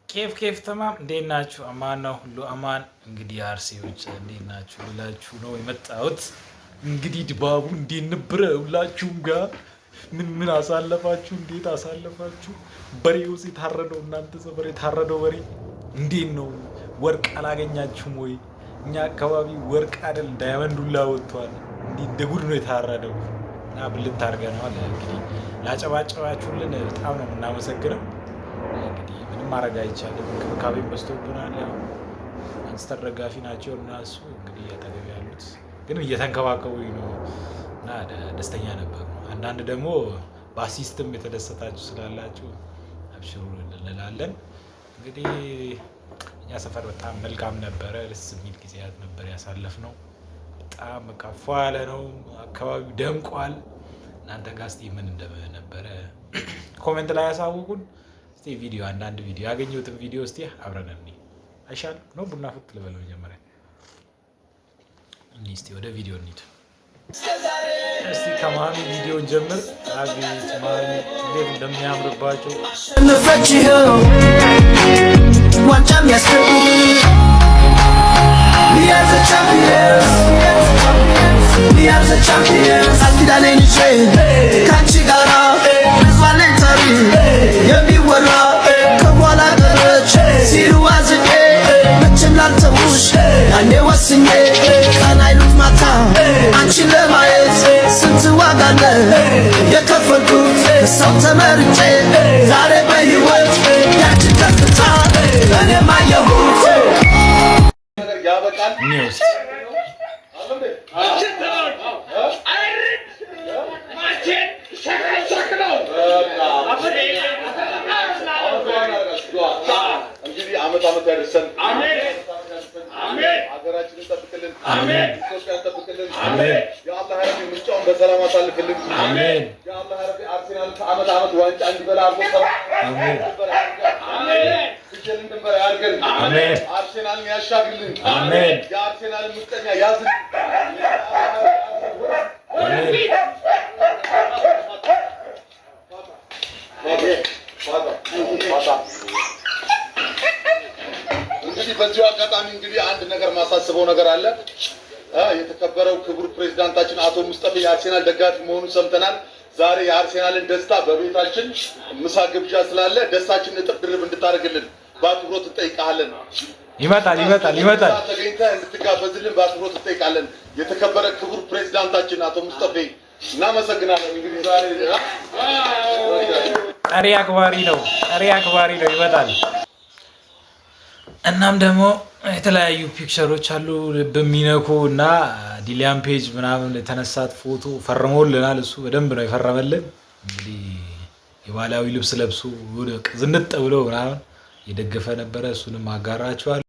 ኬፍ ተማም እንዴት ናችሁ? አማን ነው ሁሉ አማን። እንግዲህ አርሲዎች እንዴት ናችሁ ብላችሁ ነው የመጣሁት። እንግዲህ ድባቡ እንዴት ነበረ? ሁላችሁም ጋር ምን አሳለፋችሁ? እንዴት አሳለፋችሁ? በሬውስ የታረደው እናንተ ሰፈር የታረደው በሬ እንዴት ነው? ወርቅ አላገኛችሁም ወይ? እኛ አካባቢ ወርቅ አይደል ዳይመንድ ሁላ ወጥቷል። እንዲህ እንደ ጉድ ነው የታረደው እና ብልት አድርገነዋል። እንግዲህ ላጨባጨባችሁልን በጣም ነው የምናመሰግነው። እንግዲህ ምንም ማድረግ አይቻልም። እንክብካቤ በዝቶብናል። ያው ማንስተር ደጋፊ ናቸው እና እሱ እንግዲህ እያጠገብ ያሉት ግን እየተንከባከቡኝ ነው እና ደስተኛ ነበሩ። አንዳንድ ደግሞ በአሲስትም የተደሰታችሁ ስላላችሁ አብሽሩ እንላለን። እንግዲህ እኛ ሰፈር በጣም መልካም ነበረ። ደስ የሚል ጊዜያት ነበር ያሳለፍነው። በጣም ከፍ ያለ ነው። አካባቢው ደምቋል። እናንተ ጋር እስኪ ምን እንደነበረ ኮሜንት ላይ ያሳውቁን። እስቲ ቪዲዮ አንዳንድ ቪዲዮ ያገኘሁትን ቪዲዮ እስቲ አብረን እንይ አይሻልም? ነው ቡና ፍት ልበለው መጀመሪያ እንይ። እስቲ ወደ ቪዲዮ እንሂድ። እስቲ ከማሚ ቪዲዮን ጀምር። አቤት ማሚ እንዴት እንደሚያምርባቸው ዋንጫም የሚወራ ከኋላ ቀረች ሲሉ አዝኜ መቼም ላልተውሽ ያኔ ወስኜ ቀን አይሉት ማታ አንቺን ለማየት ስንት ዋጋ አለ የከፈልኩት ሰው ተመርጬ ዛሬ በሕይወት ያችን ከፍታ እኔም አየሁት። ዓመት ያደርሰን። አሜን አሜን። ሀገራችንን ጠብቅልን። አሜን። ኢትዮጵያን ጠብቅልን። አሜን። የአላህ ረቢ ምርጫውን በሰላም አሳልፍልን። አሜን። የአላህ ረቢ አርሴናል ከዓመት ዓመት ዋንጫ እንዲበላ አድርጎ አሜን አሜን። ፍጀልን ድንበር ያድርገን። አሜን። አርሴናልን ያሻግርልን። አሜን። የአርሴናልን ምርጠኛ ያዝልን። አሜን። በዚሁ አጋጣሚ እንግዲህ አንድ ነገር ማሳስበው ነገር አለ። የተከበረው ክቡር ፕሬዝዳንታችን አቶ ሙስጠፌ የአርሴናል ደጋፊ መሆኑን ሰምተናል። ዛሬ የአርሴናልን ደስታ በቤታችን ምሳ ግብዣ ስላለ ደስታችንን እጥፍ ድርብ እንድታደርግልን በአክብሮት እንጠይቃለን። ይመጣል ተገኝተህ እንድትጋበዝልን በአክብሮት እንጠይቃለን። የተከበረ ክቡር ፕሬዝዳንታችን አቶ ሙስጠፌ እናመሰግናለን። እንግዲህ ዛሬ ጠሪ አክባሪ ነው ይመጣል። እናም ደግሞ የተለያዩ ፒክቸሮች አሉ ልብ የሚነኩ እና ዲሊያን ፔጅ ምናምን የተነሳት ፎቶ ፈርሞልናል። እሱ በደንብ ነው የፈረመልን። እንግዲህ የባህላዊ ልብስ ለብሶ ዝንጥ ብሎ ምናምን የደገፈ ነበረ። እሱንም አጋራችኋል።